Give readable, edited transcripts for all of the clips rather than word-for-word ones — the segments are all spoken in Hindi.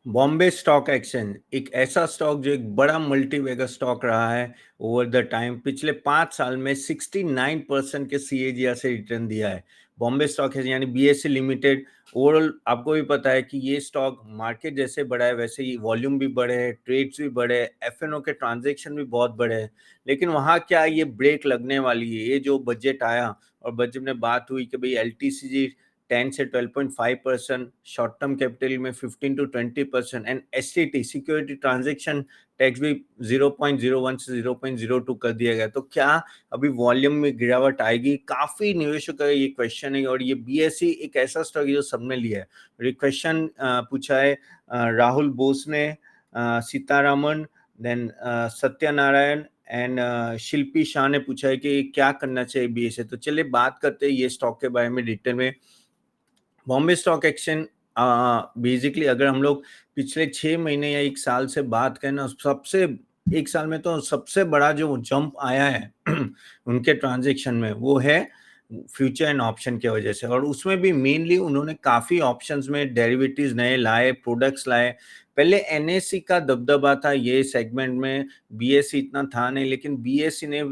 बॉम्बे स्टॉक एक्सचेंज एक ऐसा स्टॉक जो एक बड़ा मल्टीबैगर स्टॉक रहा है ओवर द टाइम। पिछले 5 साल में 69% के सीएजीआर से रिटर्न दिया है। बॉम्बे स्टॉक एक्सचेंज यानी बीएससी लिमिटेड। ओवरऑल आपको भी पता है कि ये स्टॉक मार्केट जैसे बढ़ा है वैसे ही वॉल्यूम भी बढ़े हैं, ट्रेड्स भी बढ़े हैं, एफएनओ के ट्रांजेक्शन भी बहुत बढ़े हैं। लेकिन वहाँ क्या ये ब्रेक लगने वाली है। ये जो बजट आया और बजट में बात हुई कि भाई एलटीसीजी 10 से 12.5%, शॉर्ट टर्म कैपिटल में 15 to 20% and STT security transaction tax भी 0.01 से 0.02 कर दिया गया। तो क्या अभी वॉल्यूम में गिरावट आएगी? काफी निवेशकों का ये क्वेश्चन है और ये बीएसई एक ऐसा स्टॉक है जो सबने लिया है। ये क्वेश्चन पूछा है राहुल बोस ने, सीतारामन, देन सत्यनारायण एंड शिल्पी शाह ने पूछा है कि क्या करना चाहिए बीएसई। तो चलिए बात करते हैं ये स्टॉक के बारे में डिटेल में। बॉम्बे स्टॉक एक्सचेंज बेसिकली अगर हम लोग पिछले 6 महीने या 1 साल से बात करें ना, सबसे 1 साल में तो सबसे बड़ा जो जंप आया है उनके ट्रांजेक्शन में वो है फ्यूचर एंड ऑप्शन की वजह से। और उसमें भी मेनली उन्होंने काफी ऑप्शंस में डेरिवेटिव्स नए लाए, प्रोडक्ट्स लाए। पहले एनएससी का दबदबा था ये सेगमेंट में, बीएससी इतना था नहीं, लेकिन बीएससी ने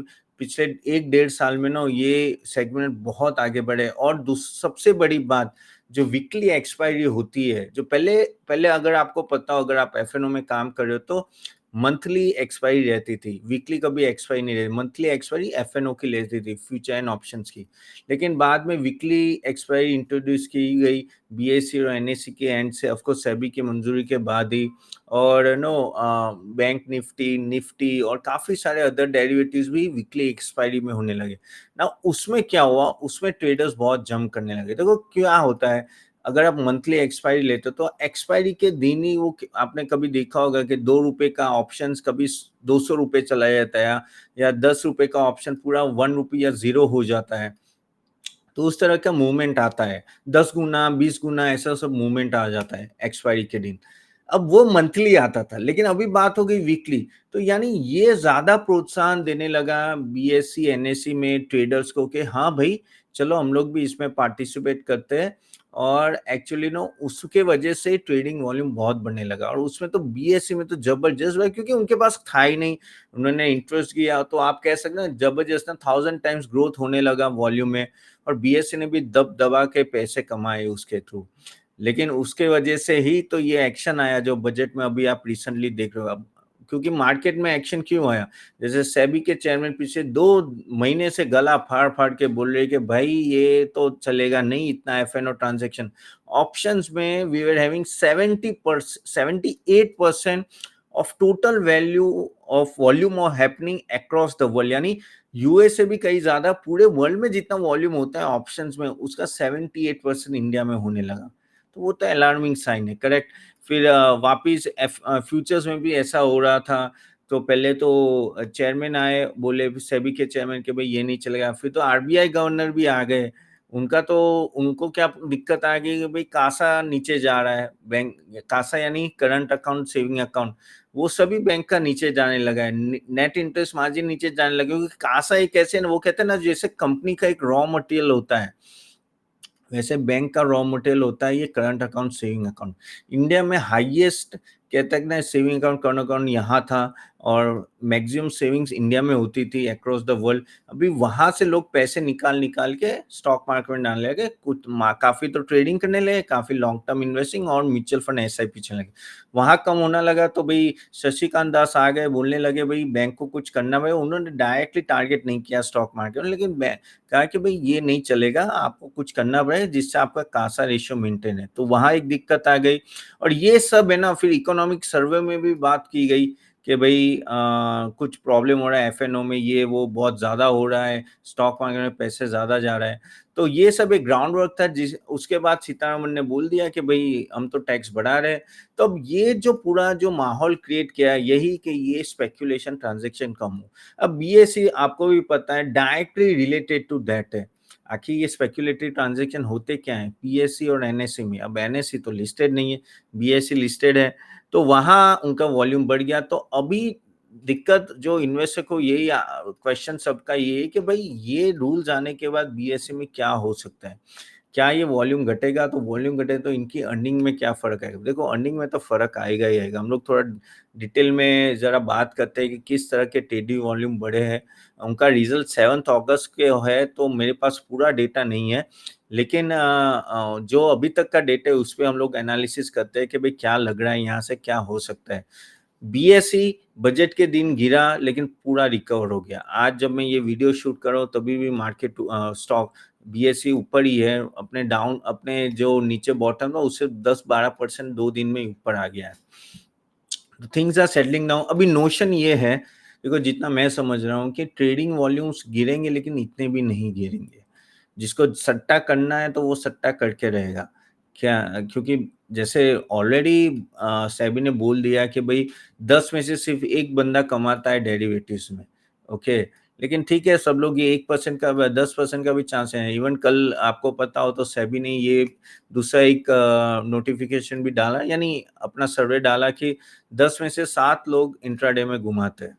पिछले 1 डेढ़ साल में ना ये सेगमेंट बहुत आगे बढ़े। और सबसे बड़ी बात, जो वीकली एक्सपायरी होती है, जो पहले पहले अगर आपको पता हो, अगर आप एफएनओ में काम कर रहे हो तो मंथली एक्सपायरी रहती थी, वीकली कभी एक्सपायरी नहीं रहती। मंथली एक्सपायरी एफएनओ की लेती थी, फ्यूचर एंड ऑप्शंस की। लेकिन बाद में वीकली एक्सपायरी इंट्रोड्यूस की गई बीएससी और एनएससी के एंड से, ऑफ कोर्स सेबी की मंजूरी के बाद ही। और बैंक निफ्टी, निफ्टी और काफी सारे अदर डेरिवेटिव्स भी वीकली एक्सपायरी में होने लगे ना। उसमें क्या हुआ, उसमें ट्रेडर्स बहुत जंप करने लगे। देखो क्या होता है, अगर आप मंथली एक्सपायरी लेते हो तो एक्सपायरी के दिन ही वो, आपने कभी देखा होगा कि 2 रुपए का ऑप्शन कभी 200 रुपए चला जाता है, या 10 रुपए का ऑप्शन पूरा 1 रुपये या 0 हो जाता है। तो उस तरह का मूवमेंट आता है, 10 गुना 20 गुना ऐसा सब मूवमेंट आ जाता है एक्सपायरी के दिन। अब वो मंथली आता था, लेकिन अभी बात हो गई वीकली। तो यानी ये ज्यादा प्रोत्साहन देने लगा बीएससी एनएससी में ट्रेडर्स को कि हाँ भाई चलो हम लोग भी इसमें पार्टिसिपेट करते हैं। और एक्चुअली नो उसके वजह से ट्रेडिंग वॉल्यूम बहुत बढ़ने लगा। और उसमें तो बीएससी में तो जबरदस्त हुआ, क्योंकि उनके पास था ही नहीं, उन्होंने इंटरेस्ट किया। तो आप कह सकते हैं जबरदस्त ना 1000 टाइम्स ग्रोथ होने लगा वॉल्यूम में। और बीएससी ने भी दब दबा के पैसे कमाए उसके थ्रू। लेकिन उसके वजह से ही तो ये एक्शन आया जो बजट में अभी आप रिसेंटली देख रहे हो। अब क्योंकि मार्केट में एक्शन क्यों आया, जैसे सेबी के चेयरमैन पिछले 2 महीने से गला फाड़ फाड़ के बोल रहे कि भाई ये तो चलेगा नहीं इतना एफएनओ ट्रांजेक्शन। ऑप्शंस में we were having 78% of total value of volume of happening across the world. यानी यूएस से भी कहीं ज्यादा पूरे वर्ल्ड में जितना वॉल्यूम होता है ऑप्शंस में, उसका 78% इंडिया में होने लगा। तो वो तो अलार्मिंग साइन है, करेक्ट। फिर वापिस फ्यूचर्स में भी ऐसा हो रहा था। तो पहले तो चेयरमैन आए, बोले सेबी के चेयरमैन के भाई ये नहीं चलेगा। फिर तो आरबीआई गवर्नर भी आ गए। उनका तो उनको क्या दिक्कत आ गई कि भाई कासा नीचे जा रहा है, बैंक कासा यानी करंट अकाउंट, सेविंग अकाउंट, वो सभी बैंक का नीचे जाने लगा है। नेट इंटरेस्ट मार्जिन नीचे जाने लगे, क्योंकि कासा एक ऐसे ना, वो कहते हैं ना जैसे कंपनी का एक रॉ मटेरियल होता है, वैसे बैंक का रॉ मटेरियल होता है ये current account, saving account. India में हाईएस्ट कहते हैं ना सेविंग अकाउंट, करंट अकाउंट यहाँ था। और मैक्सिमम सेविंग्स इंडिया में होती थी अक्रॉस द वर्ल्ड। अभी वहां से लोग पैसे निकाल निकाल के स्टॉक मार्केट में डालने लगे। कुछ काफी तो ट्रेडिंग करने लगे, काफी लॉन्ग टर्म इन्वेस्टिंग और म्यूचुअल फंड एसआईपी चलने लगे। वहां कम होना लगा तो भाई शशिकांत दास आ गए, बोलने लगे भाई बैंक को कुछ करना। भाई उन्होंने डायरेक्टली टारगेट नहीं किया स्टॉक मार्केट में, लेकिन कहा कि भाई ये नहीं चलेगा, आपको कुछ करना पड़ेगा जिससे आपका कासा रेशियो मेंटेन है। तो वहां एक दिक्कत आ गई। और ये सब है ना, फिर इकोनॉमिक सर्वे में भी बात की गई कि भाई कुछ प्रॉब्लम हो रहा है एफएनओ में, ये वो बहुत ज्यादा हो रहा है, स्टॉक मार्केट में पैसे ज्यादा जा रहा है। तो ये सब एक ग्राउंड वर्क था, जिस उसके बाद सीतारमण ने बोल दिया कि भाई हम तो टैक्स बढ़ा रहे हैं। तो अब ये जो पूरा जो माहौल क्रिएट किया है यही कि ये स्पेक्यूलेशन ट्रांजेक्शन कम हो। अब बीएसई आपको भी पता है डायरेक्टली रिलेटेड टू दैट है। आखिर ये स्पेक्यूलेटरी ट्रांजेक्शन होते क्या है पीएससी और एनएससी में। अब एनएससी तो लिस्टेड नहीं है, बीएससी लिस्टेड है, तो वहां उनका वॉल्यूम बढ़ गया। तो अभी दिक्कत जो इन्वेस्टर को यही क्वेश्चन सबका ये है कि भाई ये रूल्स आने के बाद बीएससी में क्या हो सकता है, क्या ये वॉल्यूम घटेगा? तो वॉल्यूम घटे तो इनकी अर्निंग में क्या फ़र्क आएगा? देखो अर्निंग में तो फ़र्क आएगा ही आएगा। हम लोग थोड़ा डिटेल में ज़रा बात करते हैं कि किस तरह के ट्रेडिंग वॉल्यूम बढ़े हैं। उनका रिज़ल्ट 7 अगस्त के है तो मेरे पास पूरा डेटा नहीं है। लेकिन जो अभी तक का डेटा है उस पे हम लोग एनालिसिस करते हैं कि भई क्या लग रहा है यहाँ से क्या हो सकता है। बीएसई बजट के दिन गिरा लेकिन पूरा रिकवर हो गया। आज जब मैं ये वीडियो शूट कर रहा हूँ तभी भी मार्केट स्टॉक बीएसई ऊपर ही है, अपने जो नीचे बॉटम था उससे 10-12% 2 दिन में ऊपर आ गया है। Things are settling down. अभी नोशन ये है, देखो जितना मैं समझ रहा हूँ कि ट्रेडिंग वॉल्यूम्स गिरेंगे लेकिन इतने भी नहीं गिरेंगे। जिसको सट्टा करना है तो वो सट्टा करके रहेगा। क्या क्योंकि जैसे ऑलरेडी सेबी ने बोल दिया कि भई 10 में से सिर्फ़ 1 बंदा कमाता है डेरिवेटिव्स में, ओके। लेकिन ठीक है, सब लोग ये 1% का 10% का भी चांस है। इवन कल आपको पता हो तो सेबी ने ये दूसरा एक नोटिफ़िकेशन भी डाला, यानी अपना सर्वे डाला कि 10 में से 7 लोग इंट्राडे में घुमाते हैं।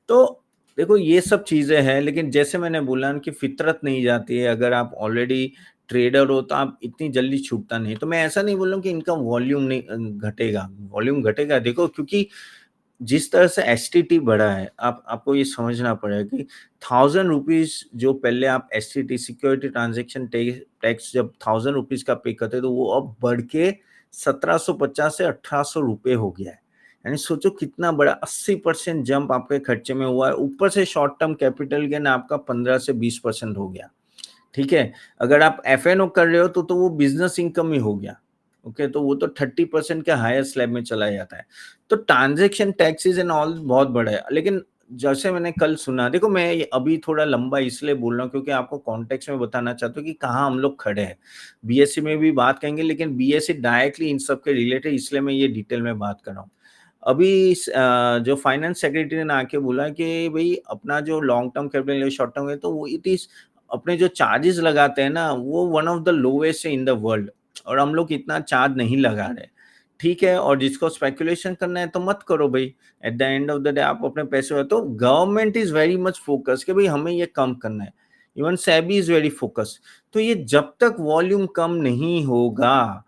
तो देखो ये सब चीज़ें हैं, लेकिन जैसे मैंने बोला ना कि फ़ितरत नहीं जाती है, अगर आप ऑलरेडी ट्रेडर हो तो आप इतनी जल्दी छूटता नहीं। तो मैं ऐसा नहीं बोल रहा हूँ कि इनका वॉल्यूम नहीं घटेगा, वॉल्यूम घटेगा। देखो क्योंकि जिस तरह से एसटीटी बढ़ा है, आपको ये समझना पड़ेगा कि ₹1000 जो पहले आप एसटीटी सिक्योरिटी ट्रांज़ैक्शन टैक्स जब ₹1000 का पे करते तो वो अब बढ़ के 1750 से ₹1800 हो गया है। यानी सोचो कितना बड़ा 80% जंप आपके खर्चे में हुआ है, ऊपर से शॉर्ट टर्म कैपिटल गेन आपका 15 से 20% हो गया। ठीक है? अगर आप एफएनओ कर रहे हो तो वो बिज़नेस इनकम ही हो गया। ओके, तो वो तो 30% के हायर स्लैब में चला जाता है। तो ट्रांज़ैक्शन टैक्सेस एंड ऑल बहुत बड़ा है। लेकिन जैसे मैंने कल सुना, देखो मैं ये अभी थोड़ा लंबा इसलिए बोल रहा हूँ क्योंकि आपको कॉन्टेक्स्ट में बताना चाहता हूँ कि कहाँ हम लोग खड़े हैं। बीएसई में भी बात करेंगे लेकिन बीएसई डायरेक्टली इन सब के रिलेटेड, इसलिए मैं ये डिटेल में बात कर रहा हूँ। अभी जो फाइनेंस सेक्रेटरी ने आके बोला कि भई अपना जो लॉन्ग टर्म कैपिटल है, शॉर्ट टर्म है तो वो इट इज़ अपने जो चार्जेस लगाते हैं ना, वो one of the lowest in the world और हम लोग इतना चार्ज नहीं लगा रहे। ठीक है, और जिसको स्पेकुलेशन करना है तो मत करो भई। Eight the end of the day आप अपने पैसे तो government is very much focused कि भई हमें ये कम करना है। Even SEBI is very focused. तो ये जब तक वॉल्यूम कम नहीं होगा,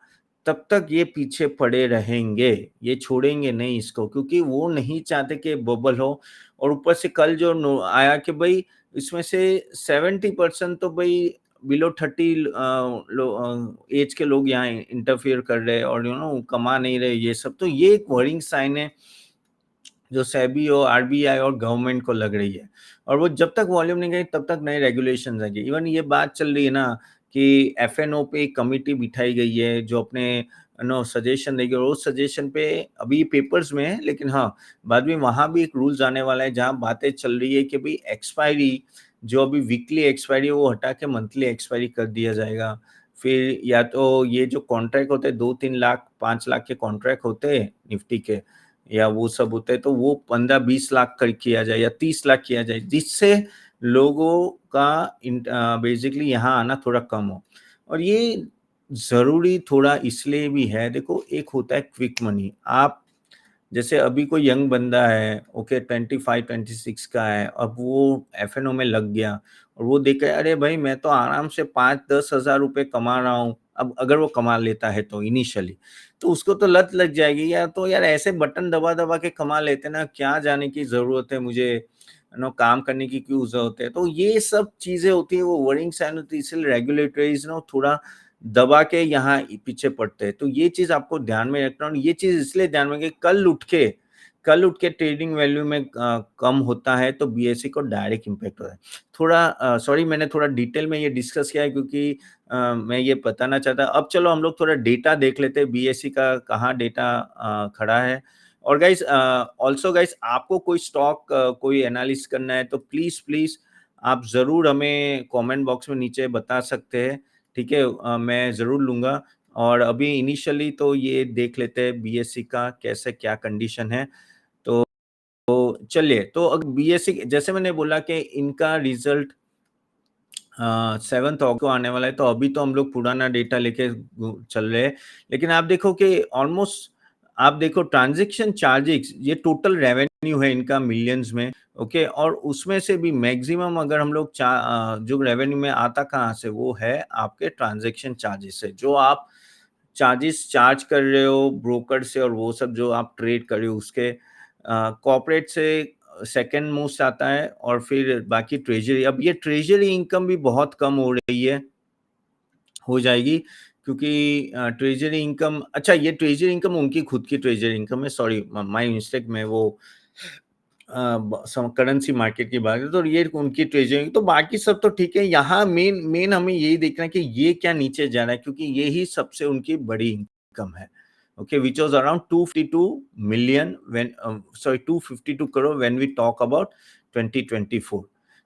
तब तक ये पीछे पड़े रहेंगे। ये छोड़ेंगे नहीं इसको, क्योंकि वो नहीं चाहते कि बबल हो। और ऊपर से कल जो नो आया कि भई इसमें से 70% तो भई बिलो 30 एज के लोग यहाँ इंटरफियर कर रहे हैं और कमा नहीं रहे, ये सब। तो ये एक वर्निंग साइन है जो सेबी और आरबीआई और गवर्नमेंट को लग रही है। और वो जब तक वॉल्यूम नहीं गई तब तक नए रेगुलेशंस आएंगे। इवन ये बात चल रही है ना कि एफएनओ पे एक कमिटी बिठाई गई है जो अपने सजेशन देगी, और उस सजेशन पे अभी पेपर्स में है, लेकिन हाँ, बाद में वहाँ भी एक रूल्स आने वाला है जहाँ बातें चल रही है कि भाई एक्सपायरी, जो अभी वीकली एक्सपायरी है वो हटा के मंथली एक्सपायरी कर दिया जाएगा। फिर या तो ये जो कॉन्ट्रैक्ट होते हैं 2-3 लाख 5 लाख के कॉन्ट्रैक्ट होते हैं निफ्टी के, या वो सब होते हैं तो वो 15-20 लाख कर किया जाए या 30 लाख किया जाए, जिससे लोगों का बेसिकली यहाँ आना थोड़ा कम हो। और ये ज़रूरी थोड़ा इसलिए भी है, देखो एक होता है क्विक मनी। आप जैसे अभी कोई यंग बंदा है, ओके 25-26 का है, अब वो एफएनओ में लग गया और वो देख के अरे भाई मैं तो आराम से 5-10 हज़ार रुपए कमा रहा हूँ। अब अगर वो कमा लेता है तो इनिशियली, तो उसको तो लत लग जाएगी यार। तो यार ऐसे बटन दबा-दबा के कमा लेते ना, क्या जाने की ज़रूरत है मुझे, काम करने की क्यों ज़रूरत है? तो ये सब चीज़ें होती हैं, वो वरिंग साइन होती है, इसलिए रेगुलेटरीज़ ना थोड़ा दबा के यहाँ पीछे पड़ते हैं। तो ये चीज़ आपको ध्यान में रखना, और ये चीज़ इसलिए ध्यान में कि कल उठ के ट्रेडिंग वैल्यू में कम होता है तो बीएसई को डायरेक्ट इम्पैक्ट होता है। थोड़ा सॉरी मैंने थोड़ा डिटेल में ये डिस्कस किया है क्योंकि मैं ये बताना चाहता। अब चलो हम लोग थोड़ा डेटा देख लेते हैं बीएसई का कहाँ डेटा खड़ा है। और गाइस आल्सो गाइस, आपको कोई स्टॉक कोई एनालिसिस करना है तो प्लीज़ आप ज़रूर हमें कमेंट बॉक्स में नीचे बता सकते हैं। ठीक है? मैं ज़रूर लूँगा। और अभी इनिशियली तो ये देख लेते हैं बीएसई का कैसे क्या कंडीशन है। चलिए, तो बीएसई जैसे मैंने बोला कि इनका रिज़ल्ट 7th को आने वाला है, तो अभी तो हम लोग पुराना डेटा लेके चल रहे हैं। लेकिन आप देखो कि ऑलमोस्ट आप देखो ट्रांज़ैक्शन चार्जेस, ये टोटल रेवेन्यू है इनका मिलियंस में, ओके, और उसमें से भी मैक्सिमम अगर हम लोग जो रेवेन्यू में आता कहाँ से, वो है आपके ट्रांजैक्शन चार्जेस से, जो आप चार्जेस चार्ज कर रहे हो ब्रोकर से, और वो सब जो आप ट्रेड कर रहे हो उसके, कॉर्पोरेट से सेकंड मोस्ट आता है, और फिर बाकी ट्रेजरी। अब ये ट्रेजरी इनकम भी बहुत कम हो रही है, हो जाएगी, क्योंकि ट्रेजरी इनकम, अच्छा ये ट्रेजरी इनकम उनकी खुद की ट्रेजरी इनकम है, सॉरी माय मिस्टेक, मैं वो करेंसी मार्केट की बात है, तो ये उनकी ट्रेजरी, तो बाकी सब तो ठीक है। यहाँ मेन मेन हमें यही देखना है कि ये क्या नीचे जा रहा है, क्योंकि ये ही सबसे उनकी बड़ी इनकम है। Okay, which was around 252 million when, sorry 252 crore when we talk about 2024।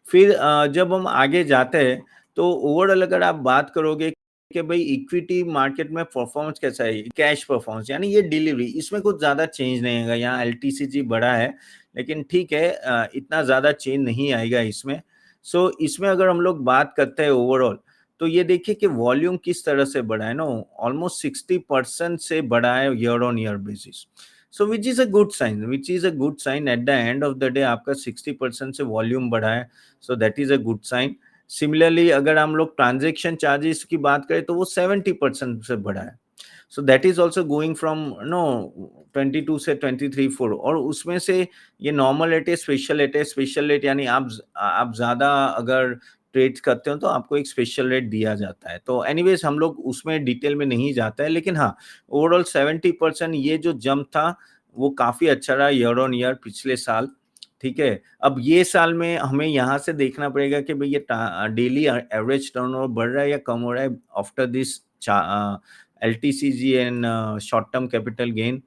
फिर जब हम आगे जाते हैं तो ओवरऑल अगर आप बात करोगे कि भाई इक्विटी मार्केट में परफॉर्मेंस कैसा है, कैश परफॉर्मेंस यानी ये डिलीवरी, इसमें कुछ ज्यादा चेंज नहीं आएगा। यहाँ एलटीसीजी बड़ा है, लेकिन ठीक है, इतना ज्यादा चेंज नहीं आएगा इसमें। सो इसमें अगर हम लोग बात करते हैं ओवरऑल, तो ये देखिए कि वॉल्यूम किस तरह से बढ़ा है ना, ऑलमोस्ट 60% से बढ़ा है year on year basis. So which is a good sign, which is a good sign at the end of the day आपका 60% से वॉल्यूम बढ़ा है, so that is a good sign. Similarly अगर हम लोग ट्रांजेक्शन चार्जेस की बात करें तो वो 70% से बढ़ा है, so that is also going from no 22 से 23.4, और उसमें से ये नॉर्मल रेट है, स्पेशल रेट यानी आप ज्यादा अगर ट्रेड करते हो तो आपको एक स्पेशल रेट दिया जाता है। तो एनीवेज हम लोग उसमें डिटेल में नहीं जाता है, लेकिन हाँ, ओवरऑल 70% ये जो जंप था वो काफी अच्छा रहा ईयर ऑन ईयर पिछले साल। ठीक है, अब ये साल में हमें यहाँ से देखना पड़ेगा कि भाई ये डेली एवरेज टर्नओवर बढ़ रहा है या कम हो रहा है after this LTCG and short term capital gain.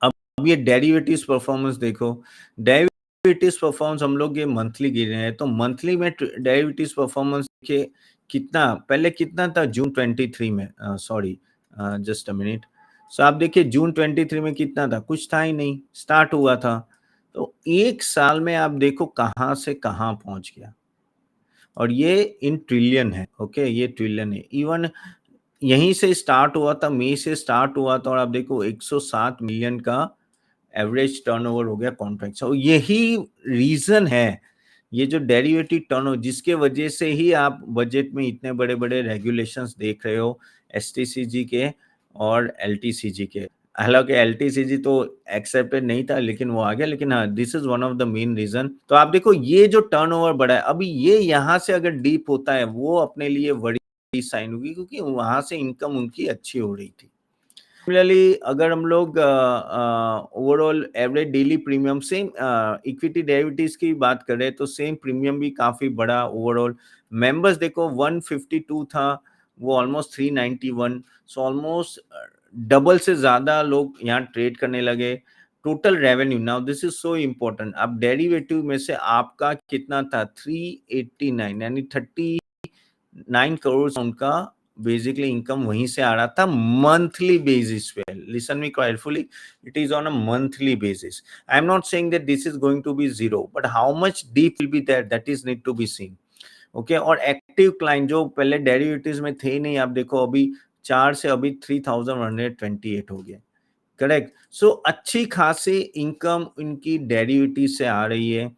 अब ये डेरिवेटिव्स परफॉर्मेंस देखो, डेरिवेटिव्स परफॉर्मेंस हम लोग ये मंथली गिर रहे हैं, तो मंथली में डेरिवेटिव्स परफॉर्मेंस के कितना, पहले कितना था जून 23 में, सॉरी जस्ट अ मिनट। सो आप देखिए जून 23 में कितना था, कुछ था ही नहीं, स्टार्ट हुआ था। तो एक साल में आप देखो कहाँ से कहाँ पहुंच गया, और ये इन ट्रिलियन है। ओके, ये ट्रिलियन है। इवन यहीं से स्टार्ट हुआ था, मई से स्टार्ट हुआ था, और आप देखो 107 मिलियन का एवरेज टर्नओवर हो गया कॉन्ट्रैक्ट। और यही रीजन है, ये जो डेरिवेटिव टर्नओवर, जिसके वजह से ही आप बजट में इतने बड़े बड़े रेगुलेशंस देख रहे हो एसटीसीजी के और एलटीसीजी के। हालांकि एलटीसीजी तो एक्सेप्टेड नहीं था, लेकिन वो आ गया। लेकिन हाँ, this is one of the main reason. तो आप देखो ये जो टर्नओवर बढ़ा है, अभी ये यहाँ से अगर डीप होता है, वो अपने लिए बड़ी साइन होगी, क्योंकि वहां से इनकम उनकी अच्छी हो रही थी। सिमिलरली अगर हम लोग overall average daily premium, same equity derivatives की बात करें तो सेम प्रीमियम भी काफी बड़ा ओवरऑल। मेंबर्स देखो 152 था, वो ऑलमोस्ट 391, सो ऑलमोस्ट डबल से ज्यादा लोग यहाँ ट्रेड करने लगे। Total revenue, now this is so important, अब डेरिवेटिव में से आपका कितना था, 389, यानी 39 करोड़ उनका बेसिकली इनकम वहीं से आ रहा था मंथली बेसिस पे। Listen me carefully, it is on a monthly basis. I am not saying that this is going to be zero, but how much deep will be that, that is need to be seen. Okay, और एक्टिव क्लाइंट जो पहले डेरिवेटिव्स में थे ही नहीं, आप देखो अभी 4 से अभी 3128 हो गए। करेक्ट, सो अच्छी खासी इनकम इनकी डेरिवेटिव से आ रही है।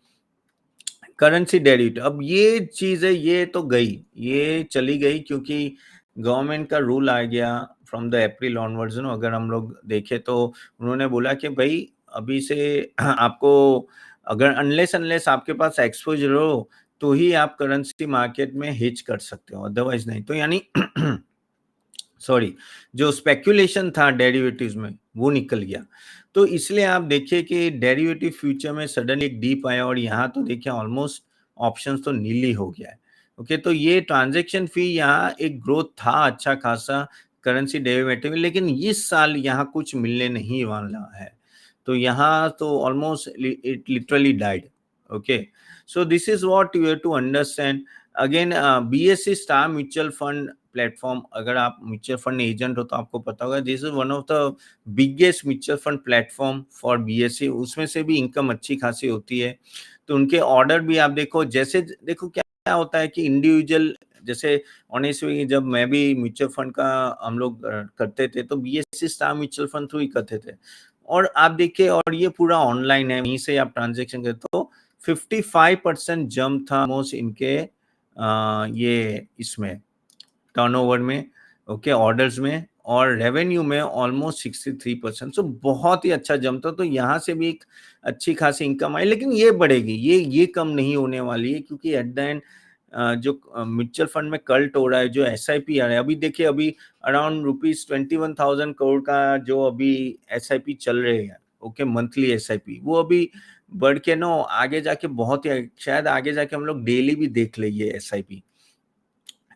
करेंसी डेरिवेटिव, अब ये चीज है, ये तो गई, ये चली गई, क्योंकि गवर्नमेंट का रूल आ गया from the April onwards. No, अगर हम लोग देखें तो उन्होंने बोला कि भाई अभी से आपको, अगर अनलेस अनलेस आपके पास एक्सपोजर हो तो ही आप करेंसी मार्केट में हेज कर सकते हो, अदरवाइज नहीं। तो यानी सॉरी, जो स्पेक्यूलेशन था डेरिवेटिव्स में वो निकल गया। तो इसलिए आप देखिए कि डेरिवेटिव फ्यूचर में सडनली एक डीप आया, और यहाँ तो देखिए ऑलमोस्ट ऑप्शंस तो नीली हो गया है। ओके, तो ये ट्रांजैक्शन फी यहाँ एक ग्रोथ था अच्छा खासा करेंसी डेरिवेटिव में, लेकिन इस साल यहाँ कुछ मिलने नहीं वाला है। तो यहाँ तो almost it literally died. Okay, so this is what you have to understand. Again BSC star mutual fund platform, अगर आप म्यूचुअल फंड एजेंट हो तो आपको पता होगा, this is one of the biggest mutual fund platform for BSc. उसमें से भी इनकम अच्छी खासी होती है। तो उनके ऑर्डर भी आप देखो, जैसे देखो क्या होता है कि इंडिविजुअल, जैसे ऑनेस्टली जब मैं भी म्यूचुअल फंड का हम लोग करते थे तो BSC star mutual fund through ही करते थे। और आप देखिए, और ये पूरा ऑनलाइन है, वहीं से आप ट्रांजेक्शन करते तो 55% जंप था ऑलमोस्ट इनके ये इसमें टर्नओवर में, ओके, ऑर्डर्स में, और रेवेन्यू में ऑलमोस्ट 63%। सो बहुत ही अच्छा जंप था। तो यहाँ से भी एक अच्छी खासी इनकम आई, लेकिन ये बढ़ेगी, ये कम नहीं होने वाली है, क्योंकि एट द एंड जो म्यूचुअल फंड में कल्ट हो रहा है, जो एसआईपी आ रहा है, अभी देखिए, अभी अराउंड ₹21,000 का जो अभी एसआईपी चल रहे हैं, ओके, मंथली एसआईपी, वो अभी बढ़ के ना आगे जाके बहुत ही, शायद आगे जाके हम लोग डेली भी देख लेंगे एसआईपी,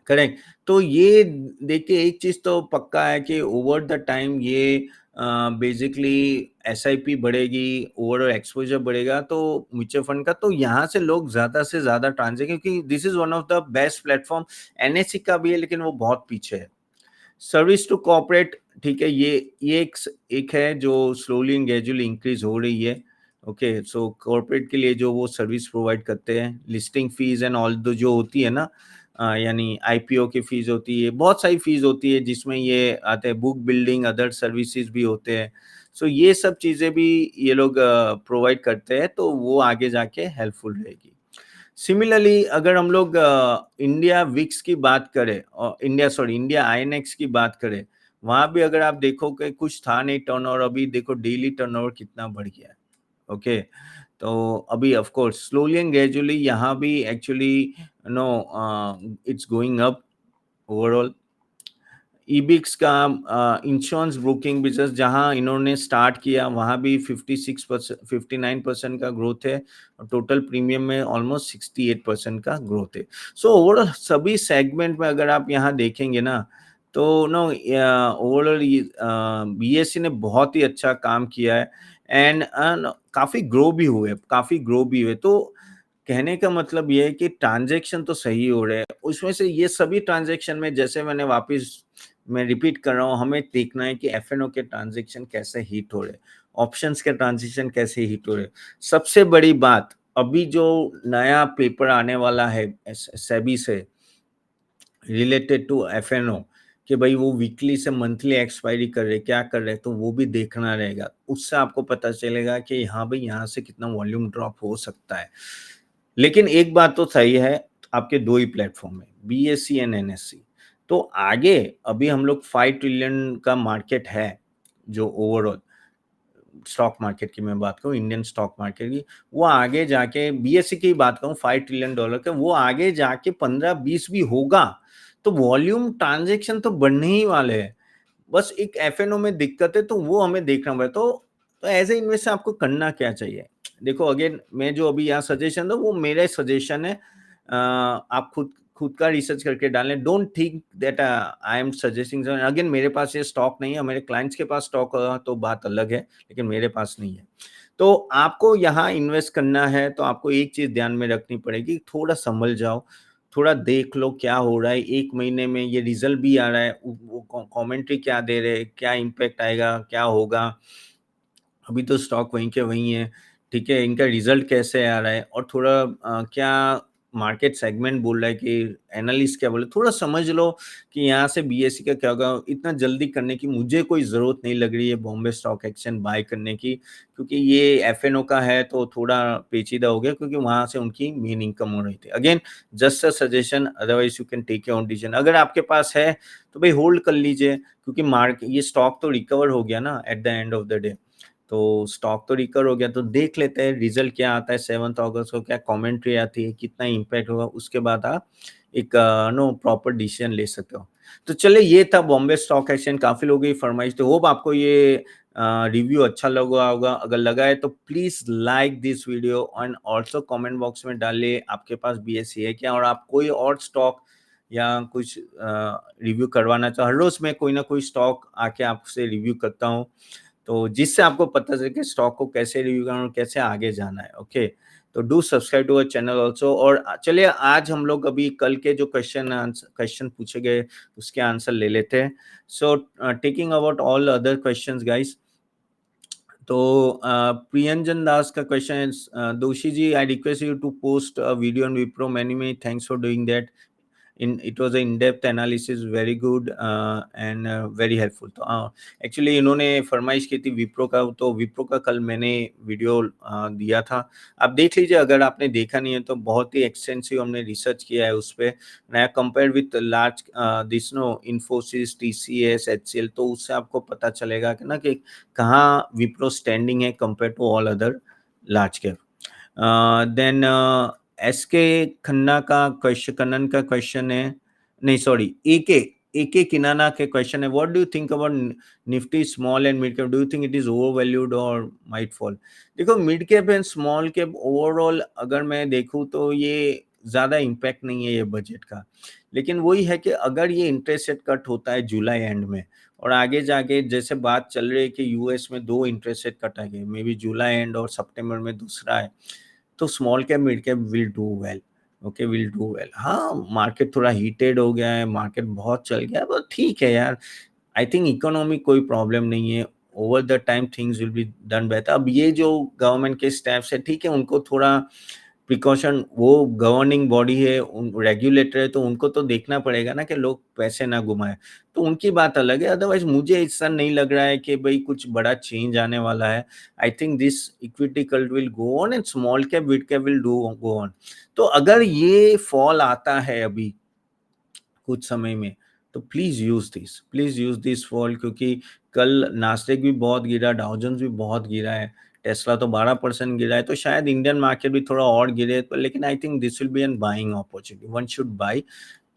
करेक्ट। तो ये देखिए, एक चीज तो पक्का है कि ओवर द टाइम ये बेसिकली एसआईपी बढ़ेगी, ओवरऑल एक्सपोजर बढ़ेगा, तो म्यूचुअल फंड का, तो यहाँ से लोग ज्यादा से ज्यादा ट्रांजेक्शन, क्योंकि this is one of the best platform. NSC का भी है, लेकिन वो बहुत पीछे है। सर्विस टू कॉर्पोरेट, ठीक है, ये एक है जो स्लोली एंड ग्रेजुअली इंक्रीज हो रही है, ओके। सो कॉर्पोरेट के लिए जो वो सर्विस प्रोवाइड करते हैं, लिस्टिंग फीस एंड ऑल जो होती है ना, यानी आईपीओ की फीस होती है, बहुत सारी फीस होती है, जिसमें ये आते हैं बुक बिल्डिंग, अदर सर्विसेज भी होते हैं। सो ये सब चीजें भी ये लोग प्रोवाइड करते हैं, तो वो आगे जाके हेल्पफुल रहेगी। सिमिलरली अगर हम लोग इंडिया विक्स की बात करें, और इंडिया आईएनएक्स की बात करें, वहां भी अगर आप देखो कि कुछ था नहीं टर्नओवर, अभी देखो डेली टर्नओवर कितना बढ़ गया है, ओके। तो अभी of course slowly and gradually यहाँ भी actually no it's going up overall. Ebix का इंश्योरेंस ब्रोकिंग बिजनेस जहां इन्होंने स्टार्ट किया, वहां भी 56% 59% का ग्रोथ है, और टोटल प्रीमियम में ऑलमोस्ट 68% का ग्रोथ है। सो ओवरऑल सभी सेगमेंट में अगर आप यहाँ देखेंगे ना, तो नो ओवरऑल बीएससी ने बहुत ही अच्छा काम किया है, एंड काफी ग्रो भी हुए। तो कहने का मतलब ये है कि ट्रांजैक्शन तो सही हो रहे हैं, उसमें से ये सभी ट्रांजैक्शन में, जैसे मैं रिपीट कर रहा हूँ, हमें देखना है कि एफएनओ के ट्रांजैक्शन कैसे हिट हो रहे हैं, ऑप्शंस के ट्रांजैक्शन कैसे हिट हो रहे हैं। सबसे बड़ी बात, अभी जो नया पेपर आने वाला है सेबी से रिलेटेड टू एफएनओ, कि भाई वो वीकली से मंथली एक्सपायरी कर रहे, क्या कर रहे, तो वो भी देखना रहेगा। उससे आपको पता चलेगा कि हाँ भाई, यहाँ से कितना वॉल्यूम ड्रॉप हो सकता है। लेकिन एक बात तो सही है, आपके दो ही प्लेटफॉर्म है, बीएससी एंड एनएससी। तो आगे अभी हम लोग 5 ट्रिलियन का मार्केट है, जो ओवरऑल स्टॉक मार्केट की मैं बात करूं, इंडियन स्टॉक मार्केट की, वो आगे जाके बीएससी की बात करूं, $5 ट्रिलियन का, वो आगे जाके 15-20 भी होगा। तो वॉल्यूम ट्रांजेक्शन तो बढ़ने ही वाले हैं, बस एक एफएनओ में दिक्कत है, तो वो हमें देखना पड़ेगा। तो एज ए इन्वेस्टर आपको करना क्या चाहिए? देखो, अगेन मैं जो अभी यहाँ सजेशन दूं, वो मेरे सजेशन है, आप खुद खुद का रिसर्च करके डालें। Don't think that I am suggesting. Again मेरे पास ये स्टॉक नहीं है, मेरे क्लाइंट्स के पास स्टॉक होगा तो बात अलग है, लेकिन मेरे पास नहीं है। तो आपको यहाँ इन्वेस्ट करना है, तो आपको एक चीज ध्यान में रखनी पड़ेगी, थोड़ा संभल जाओ, थोड़ा देख लो क्या हो रहा है। 1 महीने में ये रिजल्ट भी आ रहा है, वो कमेंट्री क्या दे रहे हैं, क्या इम्पैक्ट आएगा, क्या होगा। अभी तो स्टॉक वहीं के वहीं है, ठीक है, इनका रिजल्ट कैसे आ रहा है, और थोड़ा क्या मार्केट सेगमेंट बोल रहा है, कि एनालिस्ट क्या बोले, थोड़ा समझ लो कि यहाँ से बीएससी का क्या होगा। इतना जल्दी करने की मुझे कोई ज़रूरत नहीं लग रही है बॉम्बे स्टॉक एक्सचेंज बाय करने की, क्योंकि ये एफएनओ का है, तो थोड़ा पेचीदा हो गया, क्योंकि वहाँ से उनकी मेन इनकम हो रही थी। Again just a suggestion, otherwise you can take your own decision. अगर आपके पास है तो भाई होल्ड कर लीजिए, क्योंकि मार्केट, ये स्टॉक तो रिकवर हो गया ना eight the end of the day. तो स्टॉक तो रिकवर हो गया, तो देख लेते हैं रिजल्ट क्या आता है 7 अगस्त को, क्या कमेंट्री आती है, कितना इम्पैक्ट होगा, उसके बाद आप एक नो प्रॉपर डिसीजन ले सकते हो। तो चलिए, ये था बॉम्बे स्टॉक एक्सचेंज। काफी लोगों की फरमाइश, तो होप आपको ये रिव्यू अच्छा लगा होगा। अगर लगा है तो please like this video, and also comment box में डालिए आपके पास बीएससी है क्या, और आप कोई और स्टॉक या कुछ रिव्यू करवाना चाहो। हर रोज मैं कोई ना कोई स्टॉक आके आपसे रिव्यू करता हूँ, तो जिससे आपको पता चले कि स्टॉक को कैसे रिव्यू करना और कैसे आगे जाना है, ओके। तो do subscribe to our channel also. और चलिए, आज हम लोग अभी कल के जो क्वेश्चन पूछे गए, उसके आंसर ले लेते हैं। So taking about all other questions guys, तो प्रियंजन दास का क्वेश्चन है, Doshi ji, I request you to post a video on Wipro, many many thanks for doing that. It was a in depth analysis, very good and very helpful. तो एक्चुअली इन्होंने फरमाइश की थी विप्रो का, तो विप्रो का कल मैंने वीडियो दिया था, आप देख लीजिए अगर आपने देखा नहीं है तो। बहुत ही एक्सटेंसिव हमने रिसर्च किया है उस पे, नया compare with large this no Infosys, TCS, HCL, तो उससे आपको पता चलेगा कि ना कि कहाँ विप्रो स्टैंडिंग है compare to all other large cap. Then S K Khanna का क्वेश्चन, कन्नन का क्वेश्चन है, नहीं सॉरी, ए के किनाना के क्वेश्चन है, what do you think about Nifty small and mid cap, do you think it is over valued और माइट फॉल? देखो mid cap and small cap overall अगर मैं देखूं तो ये ज्यादा इम्पैक्ट नहीं है ये बजट का, लेकिन वही है कि अगर ये इंटरेस्ट रेट कट होता है जुलाई एंड में और आगे जाके जैसे बात चल रही है कि यूएस में 2 इंटरेस्ट रेट कट आएंगे, मे बी जुलाई एंड और सितंबर में दूसरा है, तो small cap mid cap will do well. Okay, will do well. हाँ, मार्केट थोड़ा हीटेड हो गया है, मार्केट बहुत चल गया है, पर ठीक है यार, आई थिंक इकोनॉमी कोई प्रॉब्लम नहीं है, over the time things will be done better. अब ये जो गवर्नमेंट के स्टेप्स है, ठीक है, उनको थोड़ा प्रिकॉशन, वो गवर्निंग बॉडी है, रेगुलेटर है, तो उनको तो देखना पड़ेगा ना कि लोग पैसे ना घुमाए, तो उनकी बात अलग है। अदरवाइज मुझे ऐसा नहीं लग रहा है कि भाई कुछ बड़ा चेंज आने वाला है। आई think this equity cult will go on and small cap mid cap will do go on. तो अगर ये फॉल आता है अभी कुछ समय में, तो प्लीज यूज दिस फॉल, क्योंकि कल नास्डेक भी बहुत गिरा, डाउजन्स भी बहुत गिरा है, टेस्ला तो 12% गिरा है, तो शायद इंडियन मार्केट भी थोड़ा और गिरे, पर लेकिन I think this will be an buying opportunity, one should buy.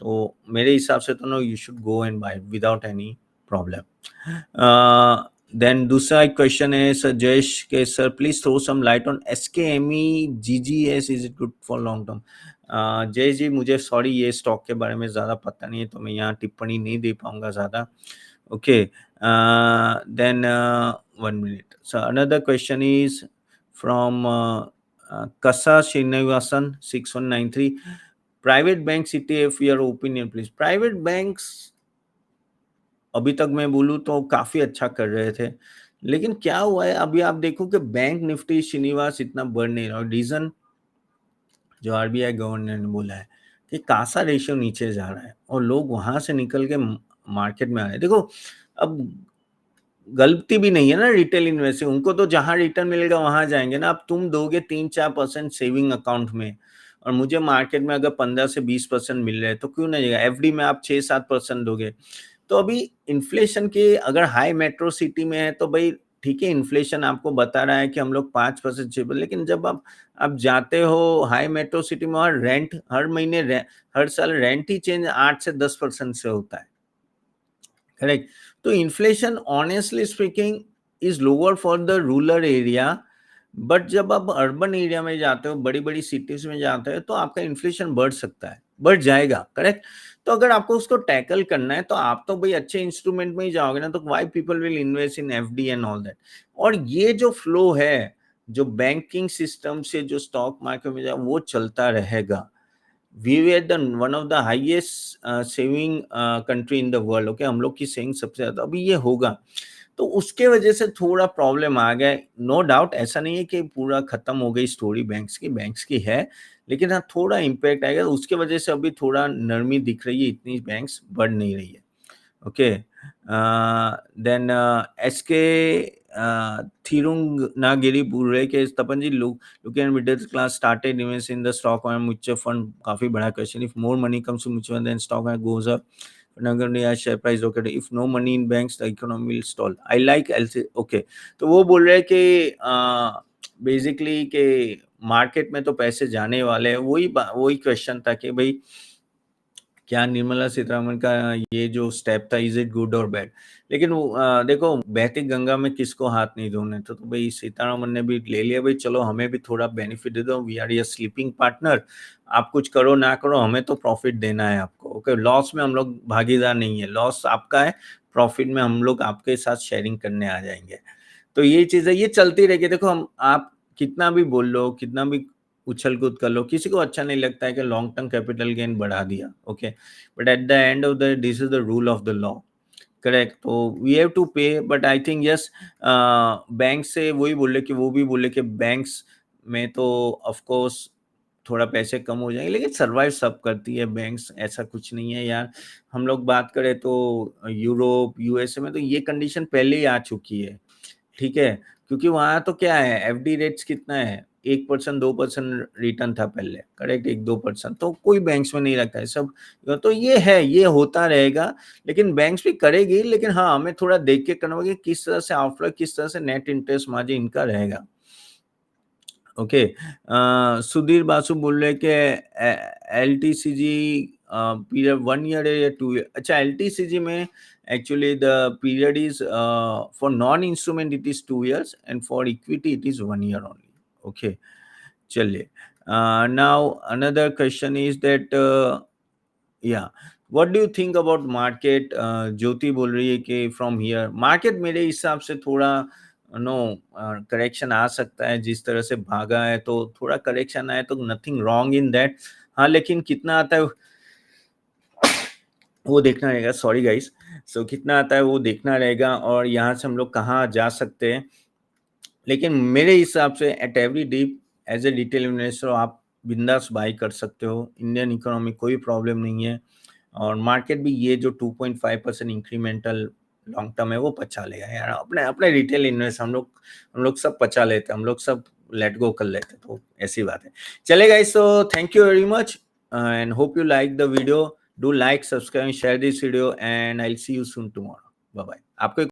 तो मेरे हिसाब से तो no, you should go and buy without any problem. Then दूसरा एक क्वेश्चन है सर जयेश के, sir please throw some light on SKM eggs, is it good for long term? Jay ji, मुझे सॉरी ये स्टॉक के बारे में ज़्यादा पता नहीं है, तो मैं यहाँ टिप्पणी नहीं दे पाऊंगा ज़्यादा। Okay, then 1 minute sir, another question is from Kasa Srinivasan 6193, private bank ETF, your opinion please. Private banks अभी तक मैं बोलूँ तो काफ़ी अच्छा कर रहे थे, लेकिन क्या हुआ है अभी आप देखो कि बैंक निफ्टी श्रीनिवास इतना बढ़ नहीं रहा, रीज़न जो आरबीआई गवर्नर ने बोला है कि कासा रेशियो नीचे जा रहा है और लोग वहां से निकल के मार्केट में आ रहे हैं। देखो, अब गलती भी नहीं है ना रिटेल इन्वेस्टर, उनको तो जहां रिटर्न मिलेगा वहां जाएंगे ना। अब तुम दोगे 3-4% सेविंग अकाउंट में, और मुझे मार्केट में अगर 15 से 20% मिल रहे हैं, तो क्यों नहीं जाएगा? एफडी में आप 6-7% दोगे। तो अभी इन्फ्लेशन के अगर हाई मेट्रो सिटी में है तो भाई ठीक है, इन्फ्लेशन आपको बता रहा है कि हम लोग 5% चाहिए, लेकिन जब आप जाते हो हाई मेट्रो सिटी में और रेंट हर महीने हर साल रेंट ही चेंज 8 से 10% से होता है, करेक्ट? तो inflation honestly speaking is lower for the rural area, but जब आप अर्बन एरिया में जाते हो, बड़ी बड़ी सिटीज में जाते हो, तो आपका इन्फ्लेशन बढ़ सकता है, बढ़ जाएगा, करेक्ट? तो अगर आपको उसको टैकल करना है तो आप तो भाई अच्छे इंस्ट्रूमेंट में ही जाओगे ना, तो why people will invest in FD and all that. और ये जो फ्लो है, जो बैंकिंग सिस्टम से जो स्टॉक मार्केट में जाए, वो चलता रहेगा। We were the one of the highest saving country in the world, okay, हम लोग की सेविंग सबसे ज्यादा, अभी ये होगा। तो उसके वजह से थोड़ा प्रॉब्लम आ गया, नो डाउट, ऐसा नहीं है कि पूरा खत्म हो गई स्टोरी बैंक्स की है, लेकिन हाँ थोड़ा इम्पैक्ट आएगा, उसके वजह से अभी थोड़ा नरमी दिख रही है, इतनी बैंक्स बढ़ नहीं रही है। ओके, देन एसके थिरुंगनागिरी बोल रहे कि तपन जी, look at middle class started investing in the stock और म्यूचुअल फंड, काफी बड़ा question, if more money comes to mutual then stock goes up, share price okay, if no money in banks the economy will stall, I like LC. Okay, तो वो बोल रहे हैं कि बेसिकली के मार्केट में तो पैसे जाने वाले हैं, वही क्वेश्चन था कि भाई क्या निर्मला सीतारमण का ये जो स्टेप था, इज इट गुड और बैड? लेकिन देखो, बहती गंगा में किसको हाथ नहीं धोने, तो भाई सीतारमण ने भी ले लिया, भाई चलो हमें भी थोड़ा बेनिफिट दे दो, वी आर ये स्लीपिंग पार्टनर, आप कुछ करो ना करो, हमें तो प्रॉफिट देना है आपको। ओके, लॉस में हम लोग भागीदार नहीं है, लॉस आपका है, प्रॉफिट में हम लोग आपके साथ शेयरिंग करने आ जाएंगे। तो ये चीज है, ये चलती रहेगी। देखो, हम आप कितना भी बोल लो, कितना भी उछल कूद कर लो, किसी को अच्छा नहीं लगता है कि लॉन्ग टर्म कैपिटल गेन बढ़ा दिया, okay, but at the end of the this is the rule of the law, correct? तो वी हैव टू पे, but I think yes, bank से वही बोले कि वो भी बोले कि बैंक्स में तो ऑफ कोर्स थोड़ा पैसे कम हो जाएंगे, लेकिन सर्वाइव सब करती है बैंक्स, ऐसा कुछ नहीं है यार। हम लोग बात करें तो यूरोप, यूएसए में तो ये कंडीशन पहले ही आ चुकी है, ठीक है, क्योंकि वहां तो क्या है, एफडी रेट्स कितना है, 1% 2% रिटर्न था पहले, करेक्ट, 1-2%, तो कोई बैंक्स में नहीं रखा है सब। तो ये है, ये होता रहेगा, लेकिन बैंक्स भी करेगी, लेकिन हाँ हमें थोड़ा देख के करना होगा कि किस तरह से आउटफ्लो, किस तरह से नेट इंटरेस्ट मार्जिन इनका रहेगा। ओके, सुधीर बासु बोल रहे कि एलटीसीजी पीरियड 1 ईयर है या 2 ईयर। अच्छा, एलटीसीजी में actually the period is for non instrument it is 2 years and for equity it is 1 year only. Okay, चलिए, now another question is that या what do you think about market. Jyoti बोल रही है कि फ्रॉम हियर मार्केट मेरे हिसाब से थोड़ा नो करेक्शन आ सकता है, जिस तरह से भागा है तो थोड़ा करेक्शन आए तो नथिंग रॉन्ग इन दैट। हाँ, लेकिन कितना आता है वो देखना रहेगा, सॉरी गाइस, सो कितना आता है वो देखना रहेगा, और यहाँ से हम लोग कहाँ जा सकते हैं। लेकिन मेरे हिसाब से at every dip as a retail investor आप बिंदास बाई कर सकते हो, इंडियन इकोनॉमी कोई प्रॉब्लम नहीं है, और मार्केट भी ये जो 2.5% इंक्रीमेंटल लॉन्ग टर्म है वो पचा लेगा यार। अपने अपने रिटेल इन्वेस्ट हम लोग सब पचा लेते हैं, हम लोग सब लेट गो कर लेते हैं, तो ऐसी बात है। चलेगा guys, so thank you very much and hope you like the video. Do like, subscribe, share this video and I will see you soon tomorrow. Bye bye. आपको